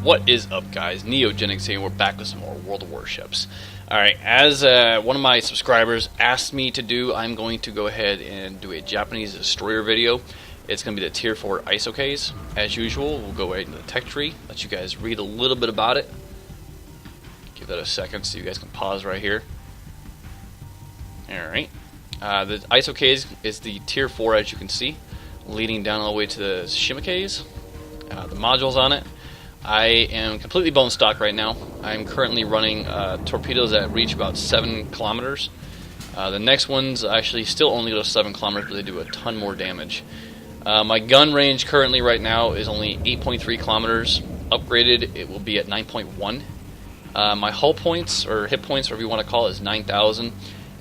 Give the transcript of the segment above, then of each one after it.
What is up, guys? Neogenics here. We're back with some more World of Warships. Alright, as one of my subscribers asked me to do, I'm going to go ahead and do a Japanese destroyer video. It's going to be the Tier 4 ISOKs. As usual, we'll go right into the tech tree, let you guys read a little bit about it. Give that a second so you guys can pause right here. Alright. The ISOKs is the Tier 4, as you can see, leading down all the way to the Shimikes. The modules on it. I am completely bone stock right now. I'm currently running torpedoes that reach about 7 kilometers. The next ones actually still only go to 7 kilometers, but they do a ton more damage. My gun range currently right now is only 8.3 kilometers. Upgraded, it will be at 9.1. My hull points, or hit points, whatever you want to call it, is 9,000.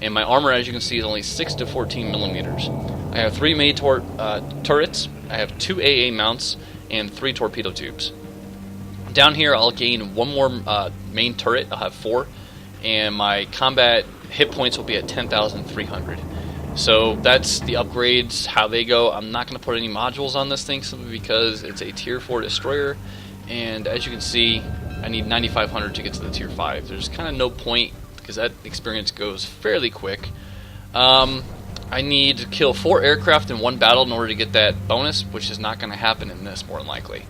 And my armor, as you can see, is only 6 to 14 millimeters. I have 3 main turrets, I have 2 AA mounts, and 3 torpedo tubes. Down here, I'll gain 1 more main turret. I'll have 4, and my combat hit points will be at 10,300. So that's the upgrades, how they go. I'm not going to put any modules on this thing simply because it's a Tier 4 destroyer, and as you can see, I need 9,500 to get to the Tier 5. There's kind of no point because that experience goes fairly quick. I need to kill 4 aircraft in 1 battle in order to get that bonus, which is not going to happen in this more than likely.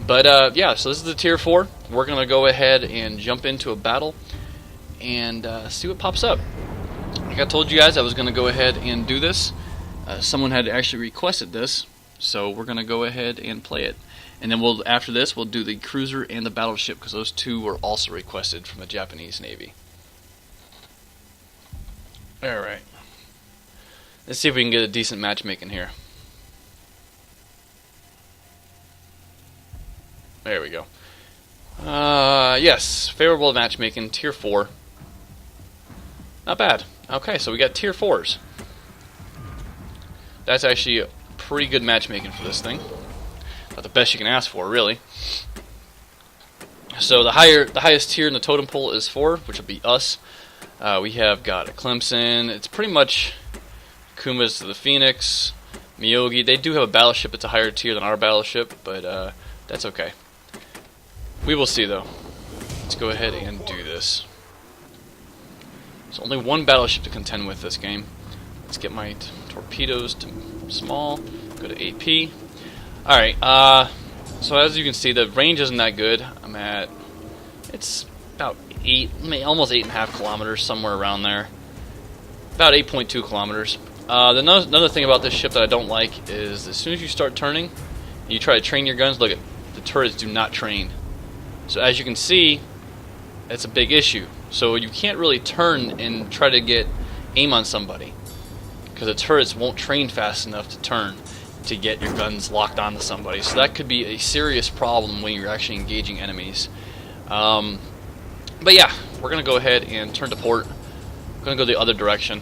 But yeah, so this is the Tier 4. We're going to go ahead and jump into a battle and see what pops up. Like I told you guys, I was going to go ahead and do this. Someone had actually requested this, so we're going to go ahead and play it. And then after this, we'll do the cruiser and the battleship, because those two were also requested from the Japanese Navy. Alright. Let's see if we can get a decent matchmaking here. There we go. Yes, favorable matchmaking, Tier 4. Not bad. Okay, so we got Tier 4s. That's actually a pretty good matchmaking for this thing. Not the best you can ask for, really. So the highest tier in the totem pole is 4, which will be us. We have got a Clemson. It's pretty much Kuma's to the Phoenix, Miyogi. They do have a battleship. It's a higher tier than our battleship, but that's okay. We will see, though. Let's go ahead and do this. There's only 1 battleship to contend with this game. Let's get my torpedoes to small. Go to AP. Alright, so as you can see, the range isn't that good. I'm at, it's about 8, almost 8.5 kilometers, somewhere around there. About 8.2 kilometers. Another thing about this ship that I don't like is as soon as you start turning, and you try to train your guns, look at the turrets do not train. So as you can see, it's a big issue. So you can't really turn and try to get aim on somebody, because the turrets won't train fast enough to turn to get your guns locked onto somebody. So that could be a serious problem when you're actually engaging enemies. But yeah, we're going to go ahead and turn to port. We're going to go the other direction.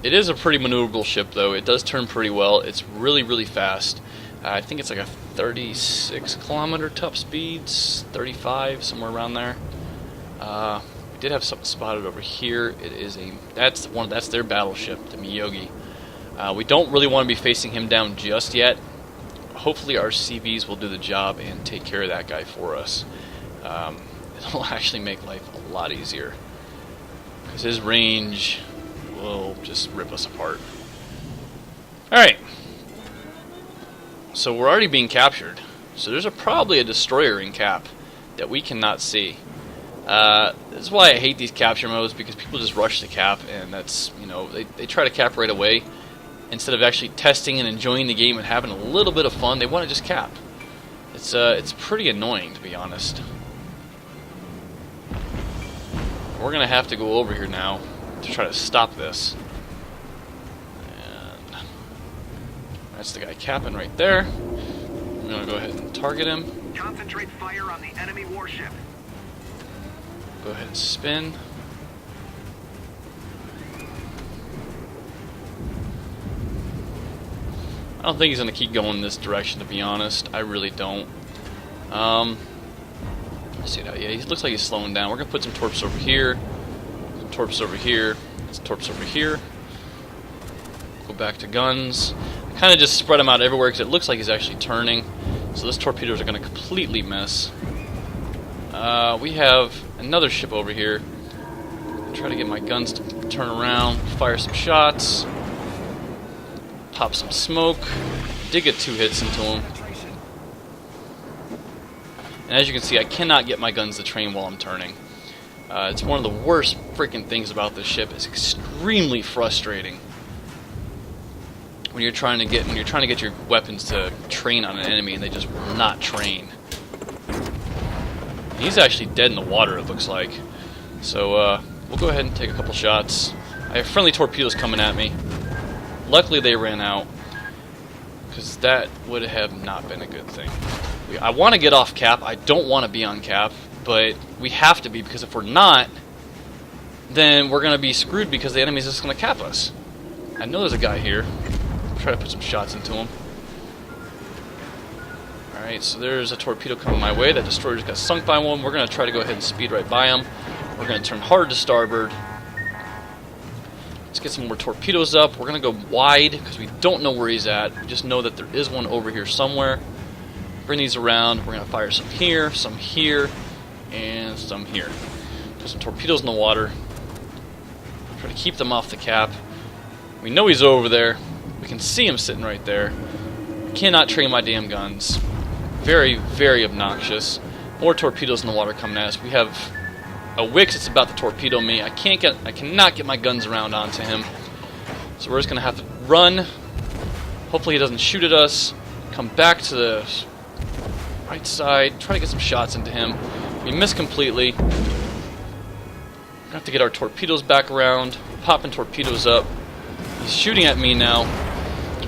It is a pretty maneuverable ship, though. It does turn pretty well. It's really, really fast. I think it's like a 36 kilometer top speeds, 35, somewhere around there. We did have something spotted over here. It is that's their battleship, the Miyogi. We don't really want to be facing him down just yet. Hopefully our CVs will do the job and take care of that guy for us. It'll actually make life a lot easier, because his range will just rip us apart. Alright. So we're already being captured. So there's probably a destroyer in cap that we cannot see. This is why I hate these capture modes, because people just rush the cap, and that's, you know, they try to cap right away instead of actually testing and enjoying the game and having a little bit of fun. They want to just cap. It's pretty annoying, to be honest. We're gonna have to go over here now to try to stop this. And that's the guy capping right there. I'm gonna go ahead and target him. Concentrate fire on the enemy warship. Go ahead and spin. I don't think he's going to keep going in this direction, to be honest. I really don't. Let's see now. Yeah, he looks like he's slowing down. We're going to put some torps over here. Some torps over here. Some torps over here. Go back to guns. Kind of just spread them out everywhere because it looks like he's actually turning. So those torpedoes are going to completely miss. We have another ship over here. Try to get my guns to turn around, fire some shots, pop some smoke, did get 2 hits into him. And as you can see, I cannot get my guns to train while I'm turning. It's one of the worst freaking things about this ship. It's extremely frustrating when you're trying to get your weapons to train on an enemy and they just will not train. He's actually dead in the water, it looks like. So we'll go ahead and take a couple shots. I have friendly torpedoes coming at me. Luckily they ran out, because that would have not been a good thing. I want to get off cap. I don't want to be on cap, but we have to be, because if we're not, then we're going to be screwed because the enemy's just going to cap us. I know there's a guy here. Try to put some shots into him. Alright, so there's a torpedo coming my way. That destroyer just got sunk by one. We're going to try to go ahead and speed right by him. We're going to turn hard to starboard. Let's get some more torpedoes up. We're going to go wide because we don't know where he's at. We just know that there is one over here somewhere. Bring these around. We're going to fire some here, and some here. Put some torpedoes in the water. Try to keep them off the cap. We know he's over there. We can see him sitting right there. Cannot train my damn guns. Very, very obnoxious. More torpedoes in the water coming at us. We have a Wix that's about to torpedo me. I cannot get my guns around onto him. So we're just gonna have to run. Hopefully he doesn't shoot at us. Come back to the right side. Try to get some shots into him. We miss completely. We're gonna have to get our torpedoes back around. We're popping torpedoes up. He's shooting at me now.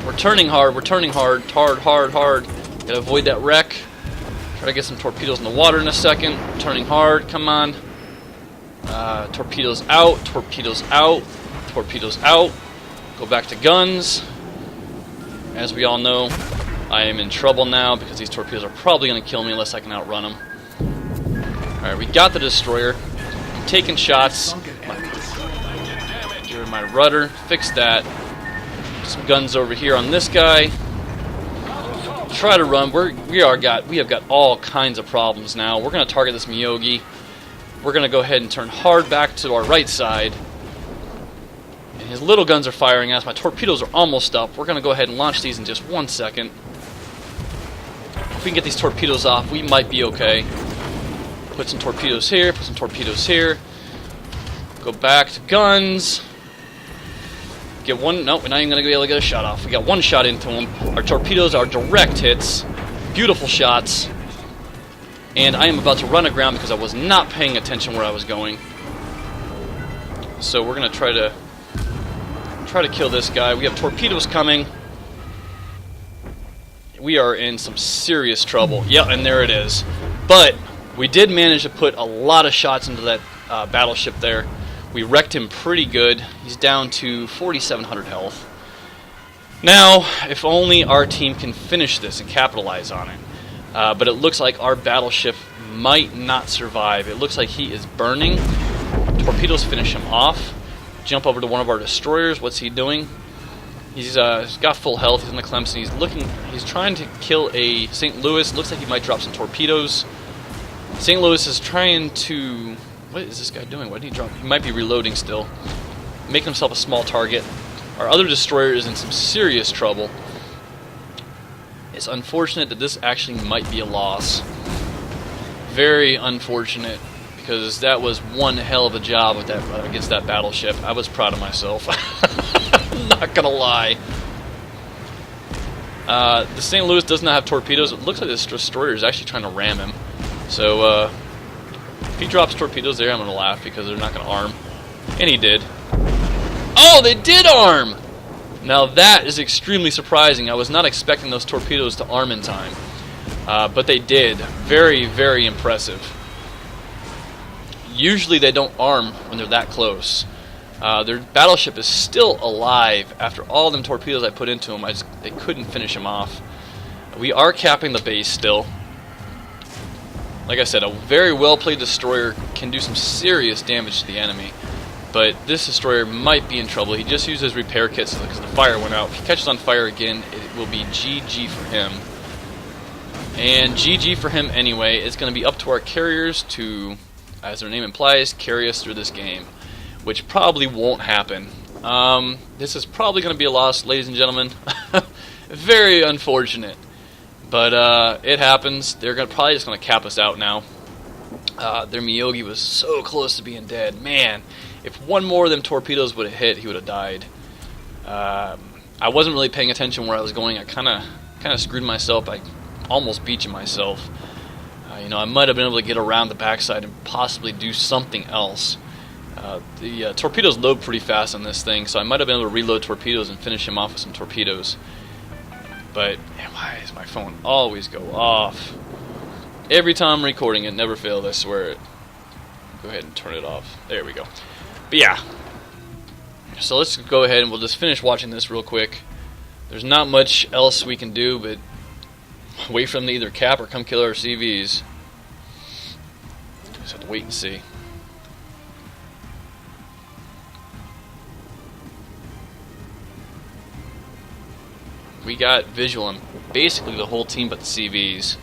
We're turning hard. Hard. Gotta avoid that wreck. Try to get some torpedoes in the water in a second. Turning hard. Come on. Torpedoes out. Go back to guns. As we all know, I am in trouble now because these torpedoes are probably going to kill me unless I can outrun them. Alright, we got the destroyer. I'm taking shots. Get rid of my rudder. Fix that. Some guns over here on this guy. Try to run. We have got all kinds of problems now. We're going to target this Miyogi. We're going to go ahead and turn hard back to our right side. And his little guns are firing at us. My torpedoes are almost up. We're going to go ahead and launch these in just 1 second. If we can get these torpedoes off, we might be okay. Put some torpedoes here. Put some torpedoes here. Go back to guns. Get one. Nope, we're not even going to be able to get a shot off. We got one shot into him. Our torpedoes are direct hits. Beautiful shots. And I am about to run aground because I was not paying attention where I was going. So we're going to try to kill this guy. We have torpedoes coming. We are in some serious trouble. Yeah, and there it is. But we did manage to put a lot of shots into that battleship there. We wrecked him pretty good. He's down to 4,700 health. Now, if only our team can finish this and capitalize on it. But it looks like our battleship might not survive. It looks like he is burning. Torpedoes finish him off. Jump over to one of our destroyers. What's he doing? He's got full health. He's in the Clemson. He's trying to kill a St. Louis. Looks like he might drop some torpedoes. St. Louis is trying to... What is this guy doing? What did he drop? He might be reloading still. Making himself a small target. Our other destroyer is in some serious trouble. It's unfortunate that this actually might be a loss. Very unfortunate, because that was one hell of a job with that against that battleship. I was proud of myself. I'm not gonna lie. The St. Louis does not have torpedoes. It looks like this destroyer is actually trying to ram him. So if he drops torpedoes there, I'm gonna laugh because they're not gonna arm. And he did. Oh, they did arm! Now that is extremely surprising. I was not expecting those torpedoes to arm in time. But they did. Very, very impressive. Usually they don't arm when they're that close. Their battleship is still alive after all them torpedoes I put into them. They couldn't finish him off. We are capping the base still. Like I said, a very well-played destroyer can do some serious damage to the enemy. But this destroyer might be in trouble. He just used his repair kits because the fire went out. If he catches on fire again, it will be GG for him. And GG for him anyway. It's going to be up to our carriers to, as their name implies, carry us through this game, which probably won't happen. This is probably going to be a loss, ladies and gentlemen. Very unfortunate. But it happens. They're probably just going to cap us out now. Their Miyogi was so close to being dead. Man, if one more of them torpedoes would have hit, he would have died. I wasn't really paying attention where I was going. I kind of screwed myself by almost beaching myself. You know, I might have been able to get around the backside and possibly do something else. The torpedoes load pretty fast on this thing, so I might have been able to reload torpedoes and finish him off with some torpedoes. But why does my phone always go off? Every time I'm recording it, never fails, I swear it. Go ahead and turn it off. There we go. But yeah. So let's go ahead and we'll just finish watching this real quick. There's not much else we can do but wait for them to either cap or come kill our CVs. Just have to wait and see. We got visual on basically the whole team but the CVs.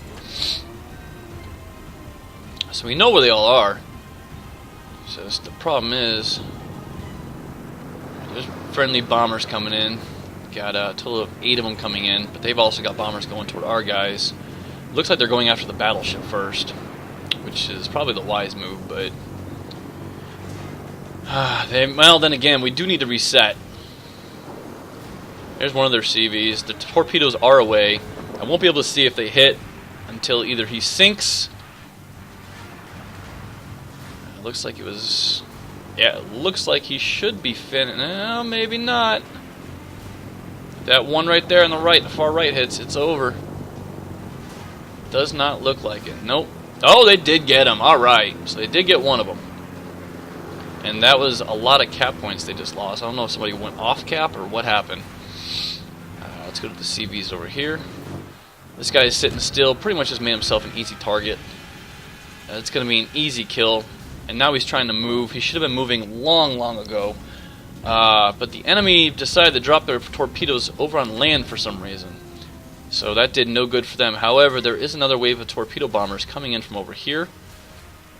So we know where they all are. So the problem is there's friendly bombers coming in. Got a total of 8 of them coming in, but they've also got bombers going toward our guys. Looks like they're going after the battleship first, which is probably the wise move, but well, then again, we do need to reset. There's one of their CVs. The torpedoes are away. I won't be able to see if they hit until either he sinks. It looks like it was... Yeah, it looks like he should be finished. No, maybe not. That one right there on the right, the far right hits, it's over. Does not look like it. Nope. Oh, they did get him. Alright. So they did get one of them. And that was a lot of cap points they just lost. I don't know if somebody went off cap or what happened. Let's go to the CVs over here. This guy is sitting still, pretty much just made himself an easy target. It's going to be an easy kill. And now he's trying to move. He should have been moving long ago. But the enemy decided to drop their torpedoes over on land for some reason. So that did no good for them. However, there is another wave of torpedo bombers coming in from over here.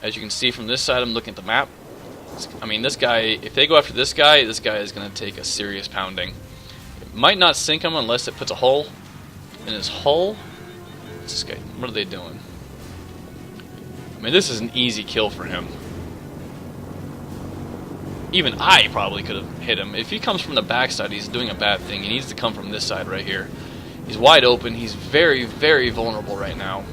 As you can see from this side, I'm looking at the map. I mean, this guy, if they go after this guy is going to take a serious pounding. It might not sink him unless it puts a hole in his hull. What's this guy? What are they doing? I mean, this is an easy kill for him. Even I probably could have hit him. If he comes from the backside, he's doing a bad thing. He needs to come from this side right here. He's wide open. He's very vulnerable right now.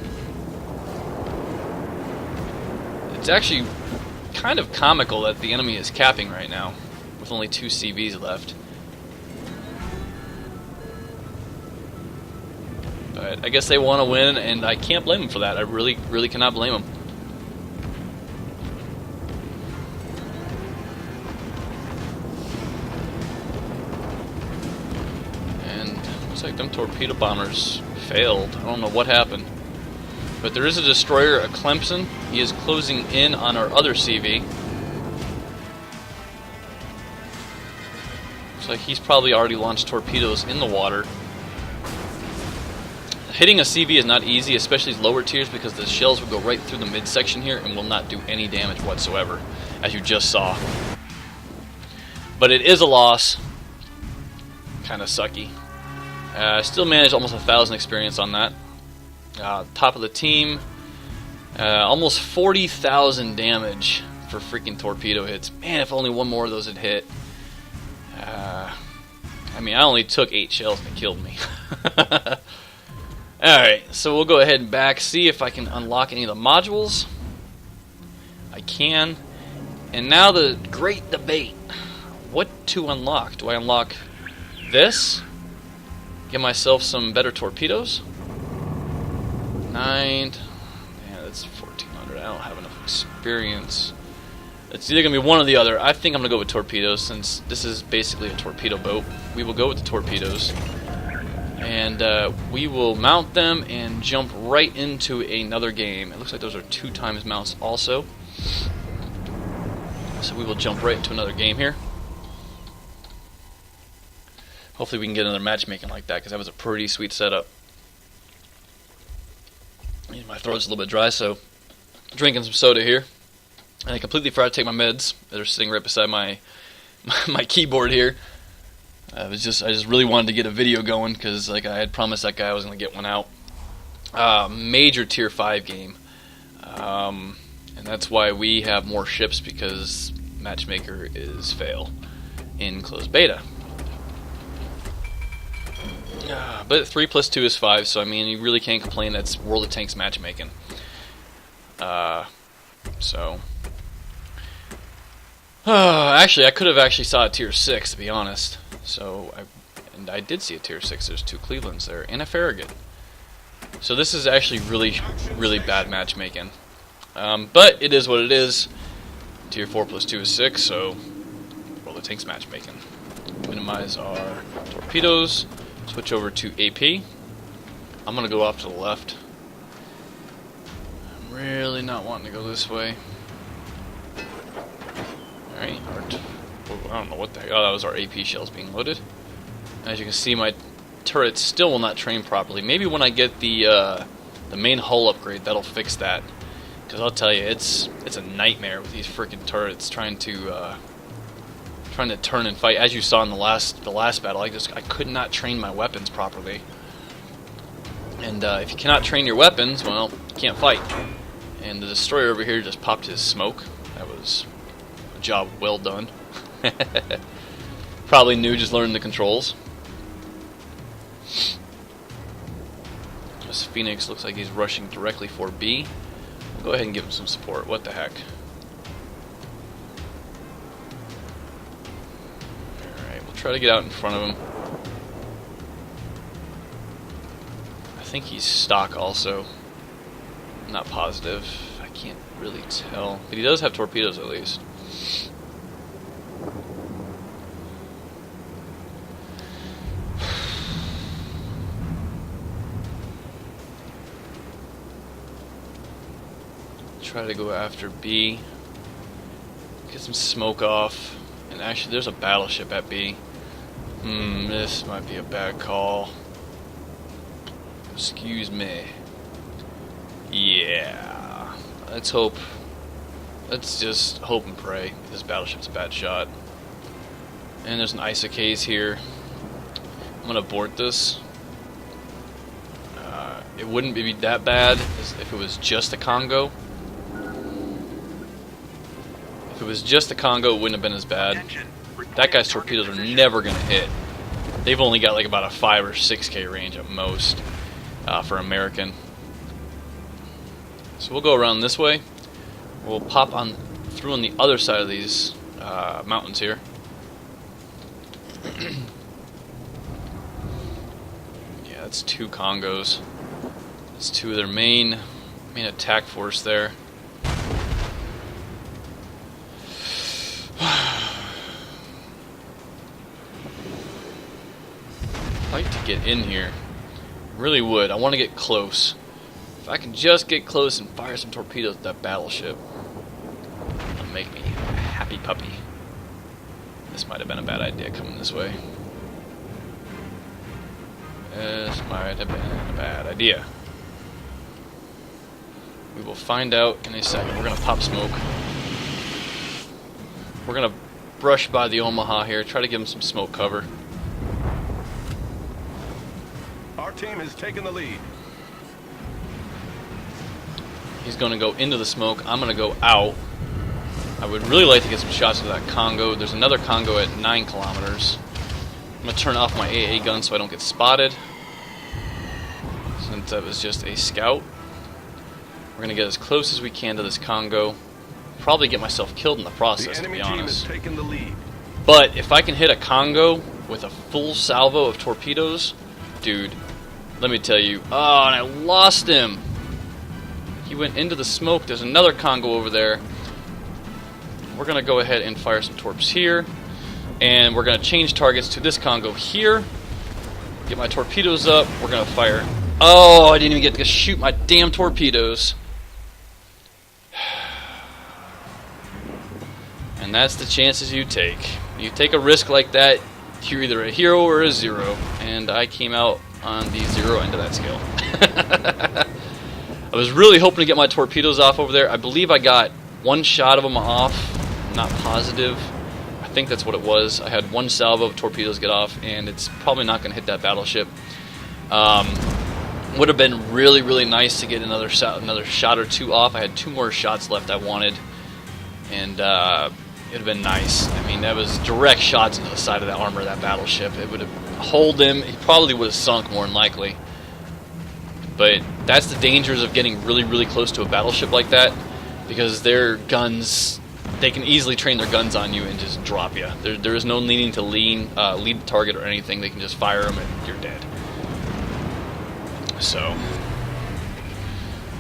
It's actually kind of comical that the enemy is capping right now with only 2 CVs left. But I guess they want to win, and I can't blame them for that. I really cannot blame them. Looks like them torpedo bombers failed. I don't know what happened. But there is a destroyer, a Clemson. He is closing in on our other CV. Looks like he's probably already launched torpedoes in the water. Hitting a CV is not easy, especially lower tiers, because the shells will go right through the midsection here and will not do any damage whatsoever, as you just saw. But it is a loss. Kind of sucky. Still managed almost 1,000 experience on that. Top of the team. Almost 40,000 damage for freaking torpedo hits. Man, if only one more of those had hit. I mean, I only took 8 shells and it killed me. Alright, so we'll go ahead and back, see if I can unlock any of the modules. I can. And now the great debate. What to unlock? Do I unlock this? Get myself some better torpedoes. 9. Man, that's 1,400. I don't have enough experience. It's either going to be one or the other. I think I'm going to go with torpedoes, since this is basically a torpedo boat. We will go with the torpedoes. And we will mount them and jump right into another game. It looks like those are 2 times mounts also. So we will jump right into another game here. Hopefully we can get another matchmaking like that, because that was a pretty sweet setup. My throat's a little bit dry, so drinking some soda here. And I completely forgot to take my meds. They're sitting right beside my keyboard here. I just really wanted to get a video going because like I had promised that guy I was going to get one out. Major tier 5 game. And that's why we have more ships, because matchmaker is fail in closed beta. But 3 plus 2 is 5, so I mean you really can't complain. That's World of Tanks matchmaking. Actually, I could have actually saw a tier 6 to be honest. So I did see a tier 6. There's 2 Clevelands there and a Farragut. So this is actually really bad matchmaking. But it is what it is. Tier 4 plus 2 is 6, so World of Tanks matchmaking. Minimize our torpedoes. Switch over to AP. I'm going to go off to the left. I'm really not wanting to go this way. Alright, I don't know what the heck. Oh, that was our AP shells being loaded. As you can see, my turret still will not train properly. Maybe when I get the main hull upgrade, that'll fix that. Because I'll tell you, it's a nightmare with these freaking turrets trying to turn and fight. As you saw in the last battle, I could not train my weapons properly. And if you cannot train your weapons, well, you can't fight. And the destroyer over here just popped his smoke. That was a job well done. Probably new, just learning the controls. This Phoenix looks like he's rushing directly for B. We'll go ahead and give him some support. What the heck? Alright, we'll try to get out in front of him. I think he's stock also. I'm not positive. I can't really tell. But he does have torpedoes at least. Try to go after B. Get some smoke off. And actually, there's a battleship at B. This might be a bad call. Excuse me. Yeah. Let's hope. Let's just hope and pray this battleship's a bad shot. And there's an isocase here. I'm gonna abort this. It wouldn't be that bad if it was just a Congo. If it was just a Congo, it wouldn't have been as bad. That guy's torpedoes are never going to hit. They've only got like about a 5 or 6K range at most for American. So we'll go around this way. We'll pop on through on the other side of these mountains here. Yeah, that's 2 Congos. That's 2 of their main attack force there. I'd like to get in here. Really would. I want to get close. If I can just get close and fire some torpedoes at that battleship, it'll make me a happy puppy. This might have been a bad idea coming this way. This might have been a bad idea. We will find out in a second. We're going to pop smoke. We're going to brush by the Omaha here, try to give him some smoke cover. Our team has taken the lead. He's going to go into the smoke. I'm going to go out. I would really like to get some shots of that Congo. There's another Congo at 9 kilometers. I'm going to turn off my AA gun so I don't get spotted, since that was just a scout. We're going to get as close as we can to this Congo. Probably get myself killed in the process, to be honest. Taken the lead. But if I can hit a Congo with a full salvo of torpedoes, dude, let me tell you. Oh, and I lost him. He went into the smoke. There's another Congo over there. We're going to go ahead and fire some torps here. And we're going to change targets to this Congo here. Get my torpedoes up. We're going to fire. Oh, I didn't even get to shoot my damn torpedoes. And that's the chances you take. You take a risk like that, you're either a hero or a zero. And I came out on the 0 end of that scale. I was really hoping to get my torpedoes off over there. I believe I got one shot of them off. I'm not positive. I think that's what it was. I had one salvo of torpedoes get off, and it's probably not going to hit that battleship. Would have been really, really nice to get another shot or two off. I had 2 more shots left I wanted, and it would have been nice. I mean, that was direct shots into the side of that armor of that battleship. It would have holed him. He probably would have sunk more than likely. But that's the dangers of getting really, really close to a battleship like that, because their guns, they can easily train their guns on you and just drop you. There is no needing to lead the target or anything. They can just fire them and you're dead. So,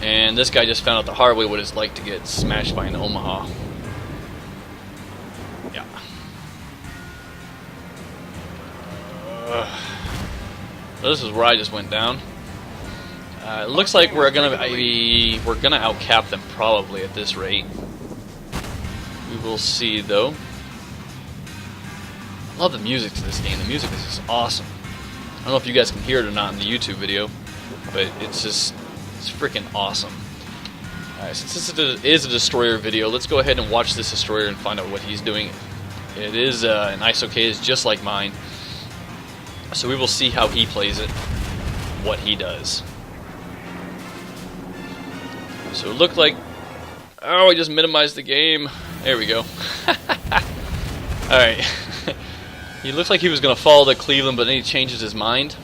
and this guy just found out the hard way what it's like to get smashed by an Omaha. Yeah. This is where I just went down. It looks like we're gonna outcap them probably at this rate. We will see though. I love the music to this game. The music is just awesome. I don't know if you guys can hear it or not in the YouTube video, but it's freaking awesome. Alright, since this is a destroyer video, let's go ahead and watch this destroyer and find out what he's doing. It is an ISOK, just like mine. So we will see how he plays it, what he does. So it looked like, oh, I just minimized the game. There we go. Alright. He looked like he was going to follow the Cleveland, but then he changes his mind.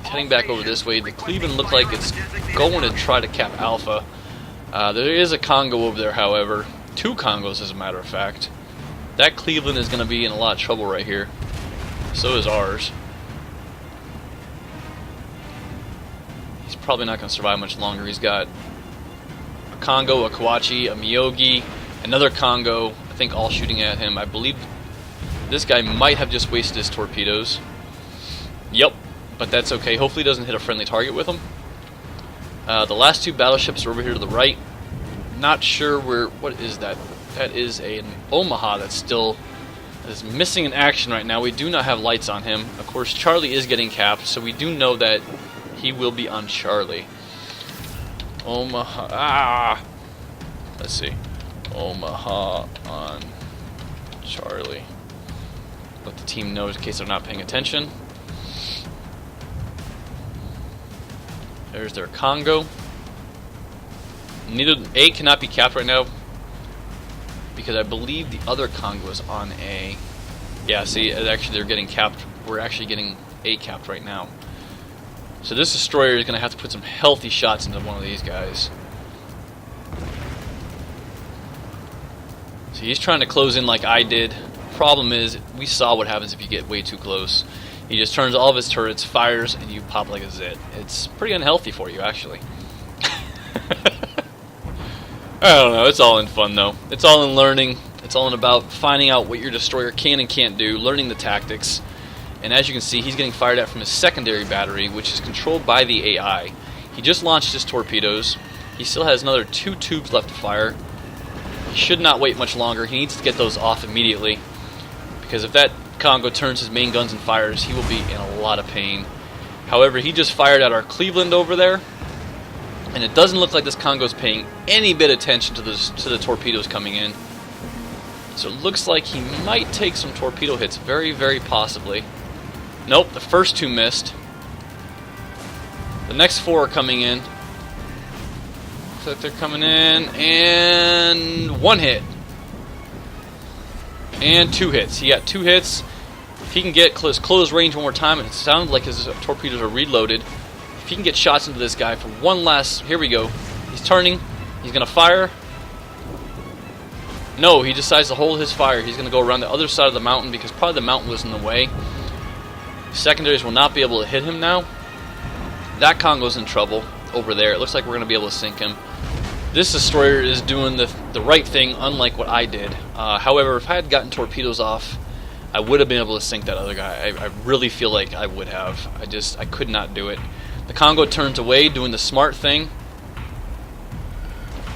He's heading back over this way. The Cleveland looked like it's going to try to cap Alpha. There is a Congo over there, however. 2 Congos, as a matter of fact. That Cleveland is going to be in a lot of trouble right here. So is ours. He's probably not going to survive much longer. He's got a Congo, a Kawachi, a Miyogi, another Congo, I think all shooting at him. I believe this guy might have just wasted his torpedoes. Yep, but that's okay. Hopefully he doesn't hit a friendly target with them. The last 2 battleships are over here to the right. Not sure where, what is that? That is an Omaha that is missing in action right now. We do not have lights on him. Of course, Charlie is getting capped, so we do know that he will be on Charlie. Omaha, let's see. Omaha on Charlie. Let the team know in case they're not paying attention. There's their Congo. Neither A cannot be capped right now because I believe the other Congo is on A. Yeah, see, actually they're getting capped. We're actually getting A capped right now. So this destroyer is going to have to put some healthy shots into one of these guys. So he's trying to close in like I did. Problem is, we saw what happens if you get way too close. He just turns all of his turrets, fires, and you pop like a zit. It's pretty unhealthy for you, actually. I don't know, it's all in fun though. It's all in learning. It's all in about finding out what your destroyer can and can't do, learning the tactics. And as you can see, he's getting fired at from his secondary battery, which is controlled by the AI. He just launched his torpedoes. He still has another 2 tubes left to fire. He should not wait much longer. He needs to get those off immediately, because if that Congo turns his main guns and fires, he will be in a lot of pain. However, he just fired at our Cleveland over there, and it doesn't look like this Congo is paying any bit of attention to the torpedoes coming in. So it looks like he might take some torpedo hits, very, very possibly. Nope, the first 2 missed. The next 4 are coming in. Looks like they're coming in, and 1 hit. And 2 hits. He got 2 hits. If he can get close range one more time, and it sounds like his torpedoes are reloaded. If he can get shots into this guy for one last... Here we go. He's turning. He's going to fire. No, he decides to hold his fire. He's going to go around the other side of the mountain because probably the mountain was in the way. Secondaries will not be able to hit him now. That Congo's in trouble over there. It looks like we're going to be able to sink him. This destroyer is doing the right thing, unlike what I did. However, if I had gotten torpedoes off, I would have been able to sink that other guy. I really feel like I would have. I could not do it. The Congo turns away, doing the smart thing.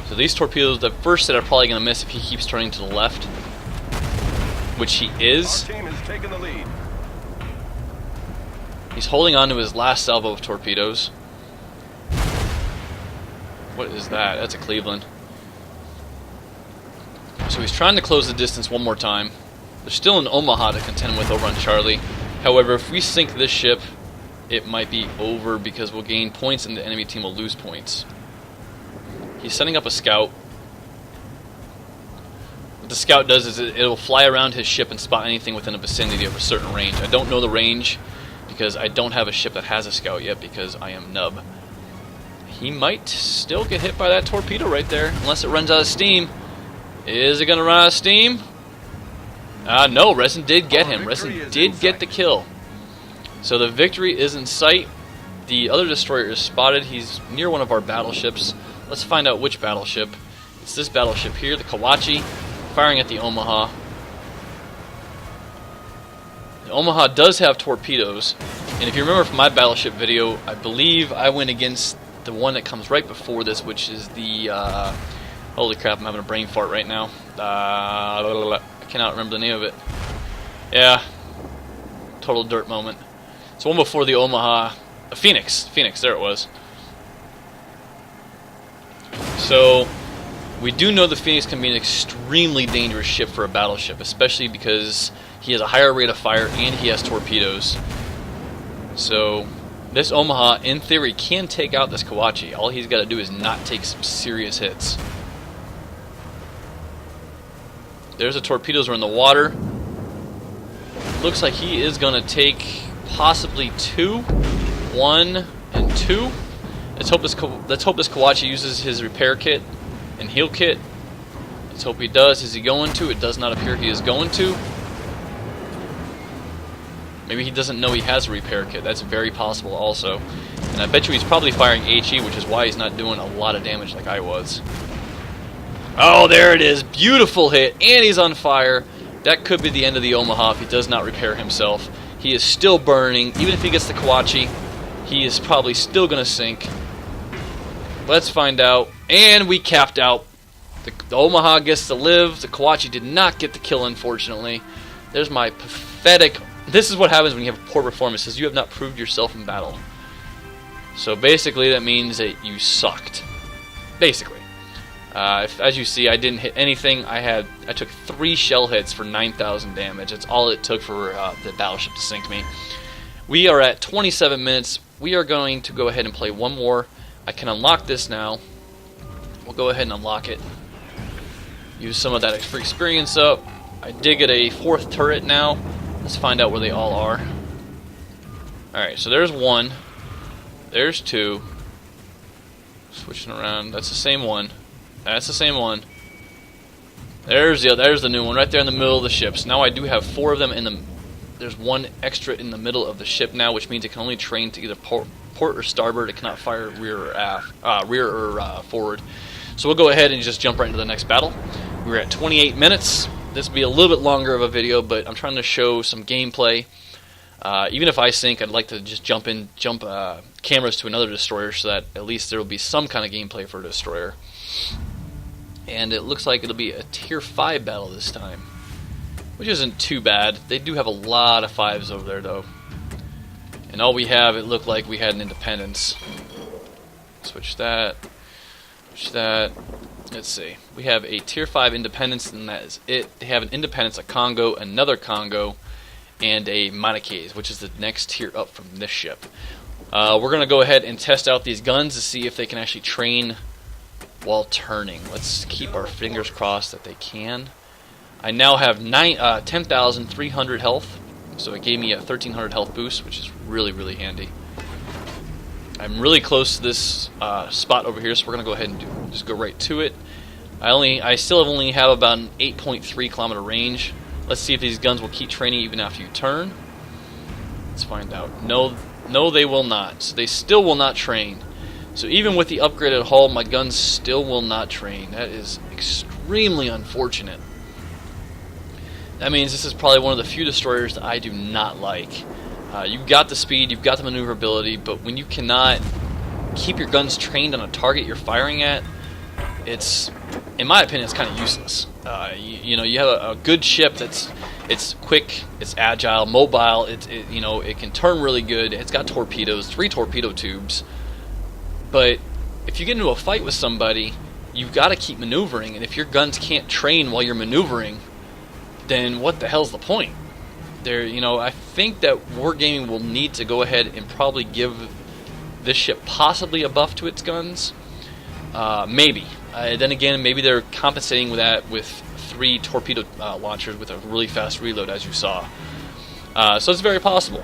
So these torpedoes, the first set are probably going to miss if he keeps turning to the left, which he is. Our team has taken the lead. He's holding on to his last salvo of torpedoes. What is that? That's a Cleveland. So he's trying to close the distance one more time. There's still an Omaha to contend with over on Charlie. However, if we sink this ship, it might be over because we'll gain points and the enemy team will lose points. He's setting up a scout. What the scout does is it'll fly around his ship and spot anything within a vicinity of a certain range. I don't know the range because I don't have a ship that has a scout yet because I am nub. He might still get hit by that torpedo right there unless it runs out of steam. Is it going to run out of steam? No, Resin did get him. Resin did get the kill. So the victory is in sight. The other destroyer is spotted. He's near one of our battleships. Let's find out which battleship. It's this battleship here, the Kawachi, firing at the Omaha. The Omaha does have torpedoes. And if you remember from my battleship video, I believe I went against the one that comes right before this, which is the... holy crap, I'm having a brain fart right now. I cannot remember the name of it. Yeah. Total dirt moment. It's one before the Omaha. Phoenix. Phoenix, there it was. So, we do know the Phoenix can be an extremely dangerous ship for a battleship, especially because he has a higher rate of fire and he has torpedoes. So, this Omaha, in theory, can take out this Kawachi. All he's got to do is not take some serious hits. There's the torpedoes are in the water. Looks like he is going to take possibly 2. 1 and 2. Let's hope this Kawachi uses his repair kit and heal kit. Let's hope he does. Is he going to? It does not appear he is going to. Maybe he doesn't know he has a repair kit. That's very possible also. And I bet you he's probably firing HE, which is why he's not doing a lot of damage like I was. Oh, there it is. Beautiful hit. And he's on fire. That could be the end of the Omaha if he does not repair himself. He is still burning. Even if he gets the Kawachi, he is probably still going to sink. Let's find out. And we capped out. The Omaha gets to live. The Kawachi did not get the kill, unfortunately. There's my pathetic... This is what happens when you have poor performances. You have not proved yourself in battle. So basically that means that you sucked. Basically. As you see, I didn't hit anything. I took 3 shell hits for 9,000 damage. That's all it took for the battleship to sink me. We are at 27 minutes. We are going to go ahead and play one more. I can unlock this now. We'll go ahead and unlock it. Use some of that experience up. I did get a 4th turret now. Let's find out where they all are. Alright, so there's 1. There's 2. Switching around. That's the same one. That's the same one. There's the new one right there in the middle of the ships. Now I do have 4 of them in the... There's 1 extra in the middle of the ship now, which means it can only train to either port or starboard. It cannot fire rear or aft, rear or forward. So we'll go ahead and just jump right into the next battle. We're at 28 minutes. This will be a little bit longer of a video, but I'm trying to show some gameplay. Even if I sink, I'd like to just jump cameras to another destroyer so that at least there will be some kind of gameplay for a destroyer. And it looks like it'll be a tier 5 battle this time, which isn't too bad. They do have a lot of 5s over there, though. And all we have, it looked like we had an Independence. Switch that. Switch that. Let's see. We have a tier 5 Independence, and that is it. They have an Independence, a Congo, another Congo, and a Monocase, which is the next tier up from this ship. We're going to go ahead and test out these guns to see if they can actually train while turning. Let's keep our fingers crossed that they can. I now have 10,300 health, so it gave me a 1,300 health boost, which is really, really handy. I'm really close to this spot over here, so we're going to go ahead and just go right to it. I still only have about an 8.3 kilometer range. Let's see if these guns will keep training even after you turn. Let's find out. No, they will not. So they still will not train. So even with the upgraded hull, my guns still will not train. That is extremely unfortunate. That means this is probably one of the few destroyers that I do not like. You've got the speed, you've got the maneuverability, but when you cannot keep your guns trained on a target you're firing at, it's, in my opinion, it's kind of useless. You know, you have a good ship it's quick, it's agile, mobile, it can turn really good. It's got torpedoes, 3 torpedo tubes, but if you get into a fight with somebody, you've got to keep maneuvering, and if your guns can't train while you're maneuvering, then what the hell's the point? I think that Wargaming will need to go ahead and probably give this ship possibly a buff to its guns. Maybe. Then again, maybe they're compensating with that with 3 torpedo launchers with a really fast reload, as you saw. So it's very possible.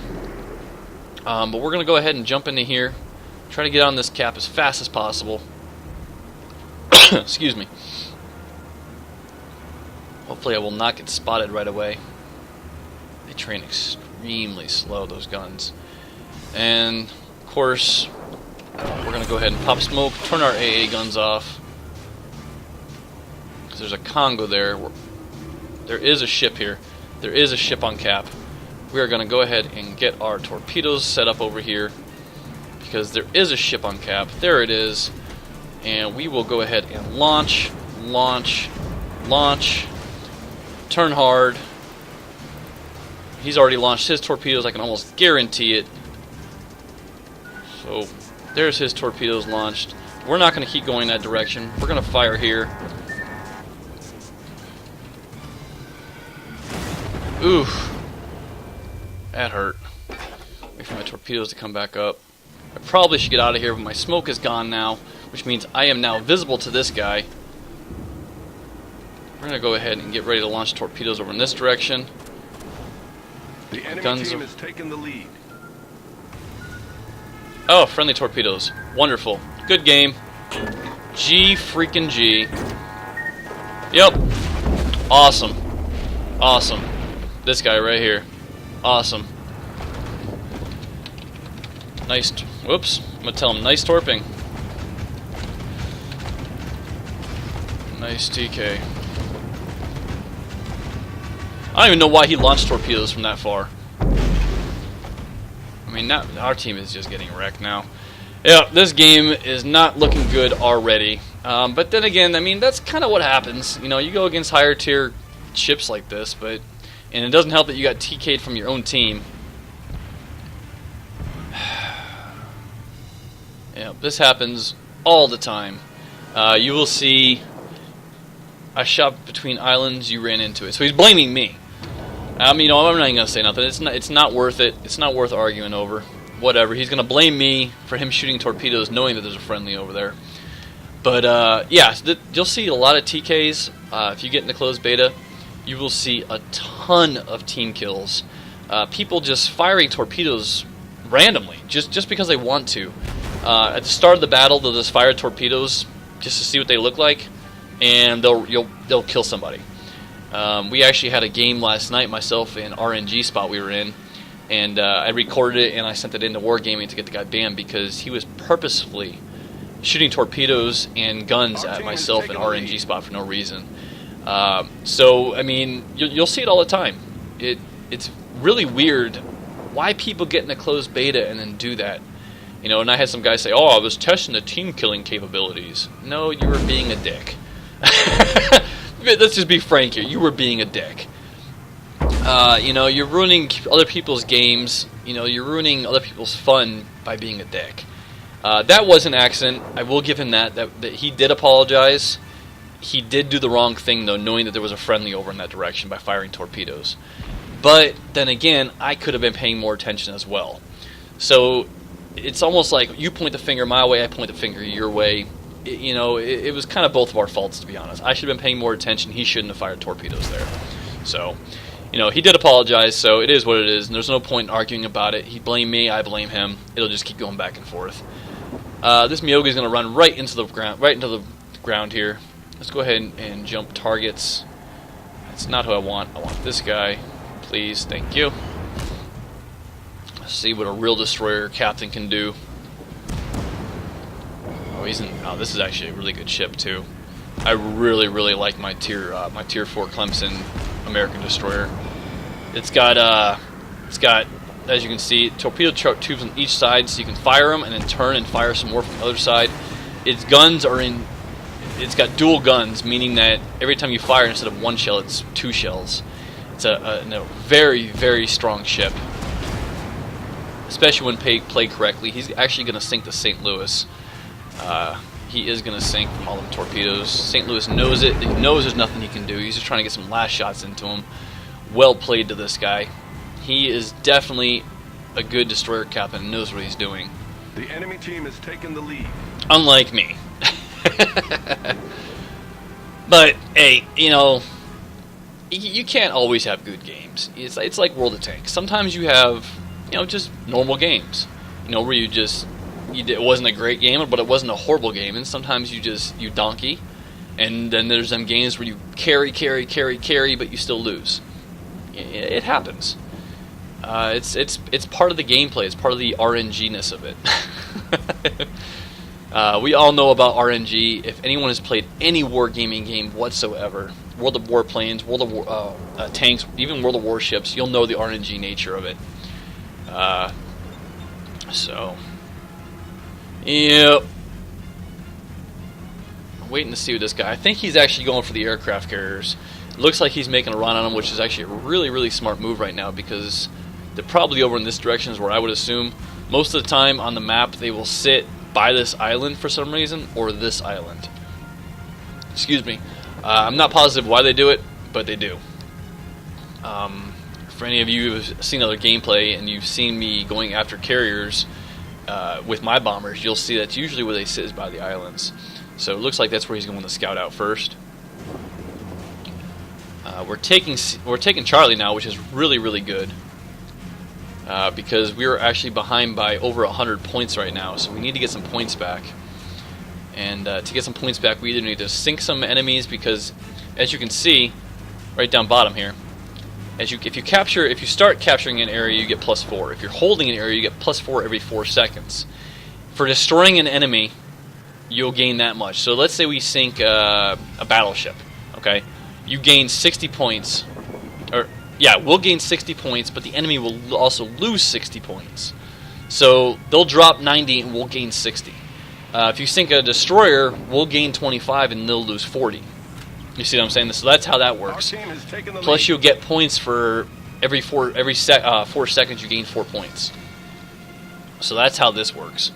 But we're going to go ahead and jump into here, try to get on this cap as fast as possible. Excuse me. Hopefully I will not get spotted right away. They train extremely slow, those guns. And, of course, we're going to go ahead and pop smoke, turn our AA guns off. Because there's a Congo there. There is a ship here. There is a ship on cap. We are going to go ahead and get our torpedoes set up over here. Because there is a ship on cap. There it is. And we will go ahead and launch, launch, launch. Turn hard. He's already launched his torpedoes, I can almost guarantee it. So, there's his torpedoes launched. We're not going to keep going that direction. We're going to fire here. Oof. That hurt. Wait for my torpedoes to come back up. I probably should get out of here, but my smoke is gone now, which means I am now visible to this guy. We're going to go ahead and get ready to launch torpedoes over in this direction. The enemy Guns team are... has taken the lead. Oh, friendly torpedoes. Wonderful. Good game. G freaking G. Yep. Awesome. Awesome. This guy right here. Awesome. Nice. Whoops. I'm going to tell him nice torping. Nice TK. I don't even know why he launched torpedoes from that far. I mean, our team is just getting wrecked now. Yeah, this game is not looking good already. But then again, I mean, that's kind of what happens. You know, you go against higher tier ships like this, and it doesn't help that you got TK'd from your own team. Yeah, this happens all the time. You will see I shot between islands, you ran into it. So he's blaming me. I'm not even going to say nothing. It's not worth it. It's not worth arguing over. Whatever. He's going to blame me for him shooting torpedoes knowing that there's a friendly over there. But, yeah, you'll see a lot of TKs. If you get into closed beta, you will see a ton of team kills. People just firing torpedoes randomly, just because they want to. At the start of the battle, they'll just fire torpedoes just to see what they look like, and they'll kill somebody. We actually had a game last night, myself and RNG spot we were in, and I recorded it and I sent it into Wargaming to get the guy banned because he was purposefully shooting torpedoes and guns at myself and RNG spot for no reason. So, I mean, you'll see it all the time. It's really weird why people get in a closed beta and then do that. You know, and I had some guys say, oh, I was testing the team killing capabilities. No, you were being a dick. Let's just be frank here. You were being a dick. You're ruining other people's games. You're ruining other people's fun by being a dick. That was an accident. I will give him that he did apologize. He did do the wrong thing, though, knowing that there was a friendly over in that direction by firing torpedoes. But then again, I could have been paying more attention as well. So it's almost like you point the finger my way, I point the finger your way. It was kind of both of our faults, to be honest. I should have been paying more attention. He shouldn't have fired torpedoes there. So, he did apologize, so it is what it is, and there's no point in arguing about it. He blamed me, I blame him. It'll just keep going back and forth. This Miyogi is going to run right into the ground here. Let's go ahead and jump targets. That's not who I want. I want this guy. Please, thank you. Let's see what a real destroyer captain can do. Oh, this is actually a really good ship too. I really, really like my tier 4 Clemson American destroyer. It's got, as you can see, torpedo tubes on each side, so you can fire them and then turn and fire some more from the other side. Its guns are in. It's got dual guns, meaning that every time you fire, instead of one shell, it's 2 shells. It's a very, very strong ship, especially when played correctly. He's actually going to sink the St. Louis. he is going to sink from all them torpedoes. St. Louis knows it. He knows there's nothing he can do. He's just trying to get some last shots into him. Well played to this guy. He is definitely a good destroyer captain and knows what he's doing. The enemy team has taken the lead. Unlike me. But, hey, you know, you can't always have good games. It's like World of Tanks. Sometimes you have, you know, just normal games. You know, where it wasn't a great game, but it wasn't a horrible game. And sometimes you donkey. And then there's them games where you carry, but you still lose. It happens. It's part of the gameplay. It's part of the RNG-ness of it. We all know about RNG. If anyone has played any wargaming game whatsoever, World of Warplanes, World of War, Tanks, even World of Warships, you'll know the RNG nature of it. So, yep. I'm waiting to see what this guy. I think he's actually going for the aircraft carriers. It looks like he's making a run on them, which is actually a really, really smart move right now because they're probably over in this direction is where I would assume. Most of the time on the map, they will sit by this island for some reason, or this island. Excuse me. I'm not positive why they do it, but they do. For any of you who've seen other gameplay and you've seen me going after carriers with my bombers, you'll see that's usually where they sit is by the islands. So it looks like that's where he's going to scout out first. We're taking Charlie now, which is really, really good. Because we are actually behind by over 100 points right now, so we need to get some points back. And to get some points back, we either need to sink some enemies, because as you can see, right down bottom here, if you start capturing an area, you get +4. If you're holding an area, you get +4 every 4 seconds. For destroying an enemy, you'll gain that much. So let's say we sink a battleship. Okay, you gain 60 points, or yeah, we'll gain 60 points, but the enemy will also lose 60 points. So they'll drop 90 and we'll gain 60. If you sink a destroyer, we'll gain 25 and they'll lose 40. You see what I'm saying? So that's how that works. Plus you'll get points for every 4 seconds you gain 4 points. So that's how this works.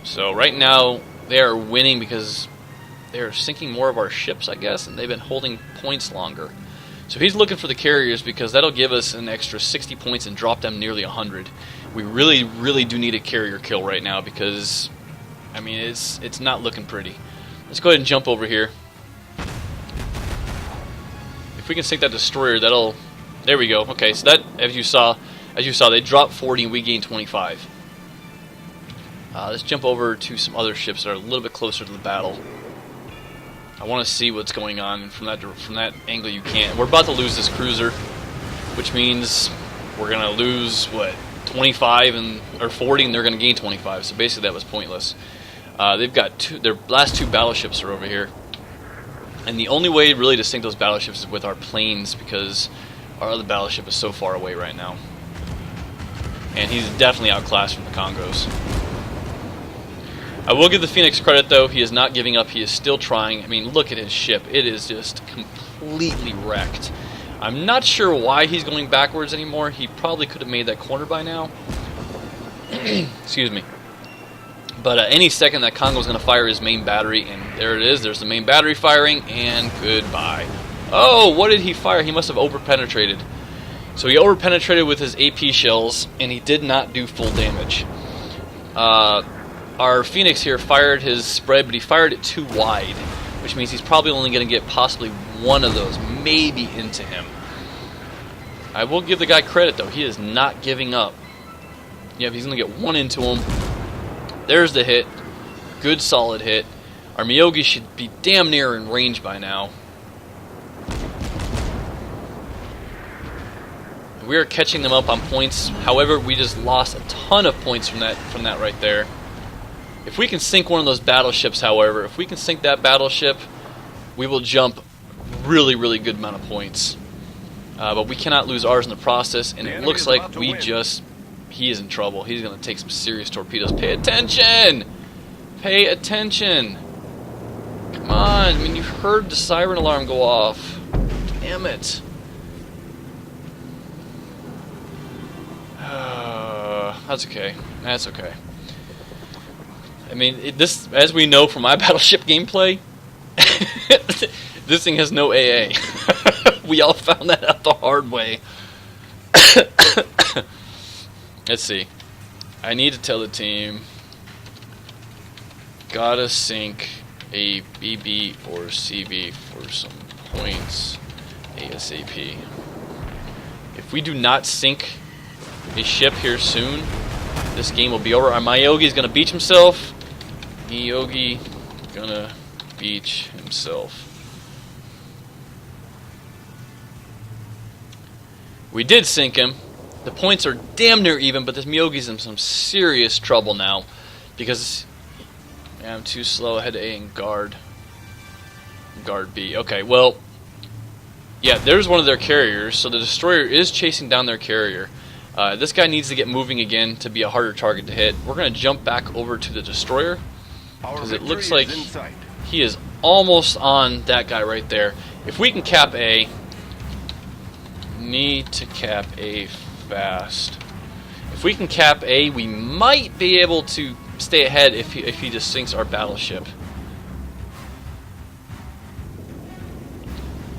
So right now they are winning because they're sinking more of our ships, I guess, and they've been holding points longer. So he's looking for the carriers because that'll give us an extra 60 points and drop them nearly 100. We really, really do need a carrier kill right now because, I mean, it's not looking pretty. Let's go ahead and jump over here. If we can sink that destroyer, that'll... There we go. Okay, so that, as you saw, they dropped 40 and we gained 25. Let's jump over to some other ships that are a little bit closer to the battle. I want to see what's going on, and from that angle you can't. We're about to lose this cruiser, which means we're gonna lose what, 25 or 40, and they're gonna gain 25. So basically, that was pointless. They've got their last 2 battleships are over here, and the only way really to sink those battleships is with our planes because our other battleship is so far away right now, and he's definitely outclassed from the Congos. I will give the Phoenix credit, though. He is not giving up. He is still trying. I mean, look at his ship. It is just completely wrecked. I'm not sure why he's going backwards anymore. He probably could have made that corner by now. Excuse me. But any second, that Congo's going to fire his main battery, and there it is. There's the main battery firing, and goodbye. Oh, what did he fire? He must have over-penetrated. So he over-penetrated with his AP shells, and he did not do full damage. Our Phoenix here fired his spread, but he fired it too wide, which means he's probably only going to get possibly one of those, maybe into him. I will give the guy credit, though. He is not giving up. Yeah, he's going to get one into him. There's the hit. Good, solid hit. Our Miyogi should be damn near in range by now. We are catching them up on points. However, we just lost a ton of points from that right there. If we can sink one of those battleships, however, if we can sink that battleship, we will jump really, really good amount of points. But we cannot lose ours in the process, and it looks like he is in trouble. He's going to take some serious torpedoes. Pay attention! Pay attention! Come on, I mean, you heard the siren alarm go off. Damn it. That's okay. That's okay. I mean, this, as we know from my Battleship gameplay, this thing has no AA. We all found that out the hard way. Let's see. I need to tell the team, gotta sink a BB or CV for some points ASAP. If we do not sink a ship here soon, this game will be over. Our Miyogi's gonna beach himself. Miyogi gonna beach himself. We did sink him. The points are damn near even, but this Miyogi's in some serious trouble now because I'm too slow. I had A and guard B. Okay, well, yeah, there's one of their carriers, so the destroyer is chasing down their carrier. This guy needs to get moving again to be a harder target to hit. We're going to jump back over to the destroyer because it looks like he is almost on that guy right there. If we can cap A, need to cap A fast. If we can cap A, we might be able to stay ahead if he just sinks our battleship.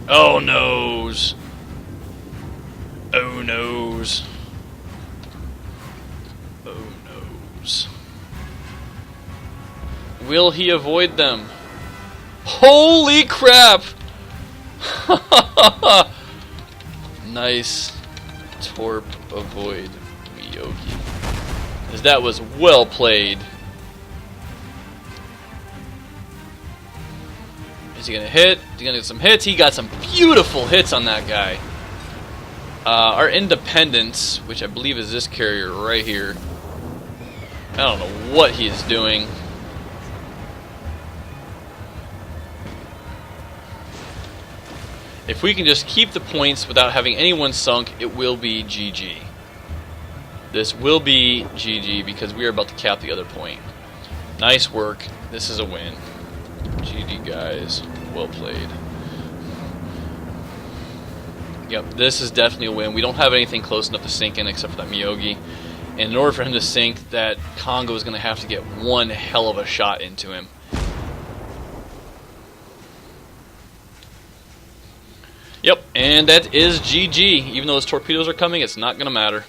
Oh noes. Oh noes. Oh noes. Will he avoid them? Holy crap! Nice torp avoid Miyogi. As that was well played. Is he gonna hit? Is he gonna get some hits? He got some beautiful hits on that guy. Our Independence, which I believe is this carrier right here. I don't know what he is doing. If we can just keep the points without having anyone sunk, it will be GG. This will be GG because we are about to cap the other point. Nice work. This is a win. GG, guys. Well played. Yep, this is definitely a win. We don't have anything close enough to sink in except for that Miyogi. And in order for him to sink, that Congo is going to have to get one hell of a shot into him. Yep, and that is GG. Even though those torpedoes are coming, it's not going to matter.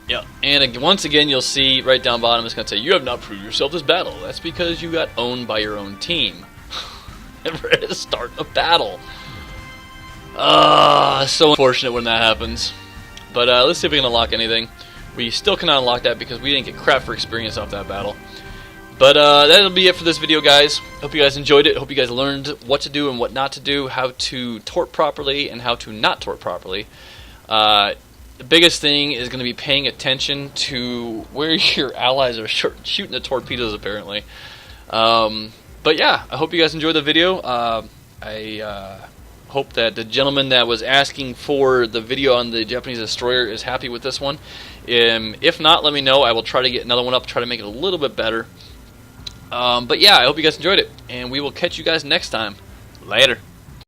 Yep, and once again, you'll see right down bottom, it's going to say, you have not proved yourself this battle. That's because you got owned by your own team. Never had to start a battle. So unfortunate when that happens. But let's see if we can unlock anything. We still cannot unlock that because we didn't get crap for experience off that battle. But that'll be it for this video, guys. Hope you guys enjoyed it. Hope you guys learned what to do and what not to do, how to torp properly and how to not torp properly. The biggest thing is going to be paying attention to where your allies are shooting the torpedoes, apparently. But yeah, I hope you guys enjoyed the video. I hope that the gentleman that was asking for the video on the Japanese destroyer is happy with this one. If not, let me know. I will try to get another one up, try to make it a little bit better. But yeah, I hope you guys enjoyed it, and we will catch you guys next time. Later.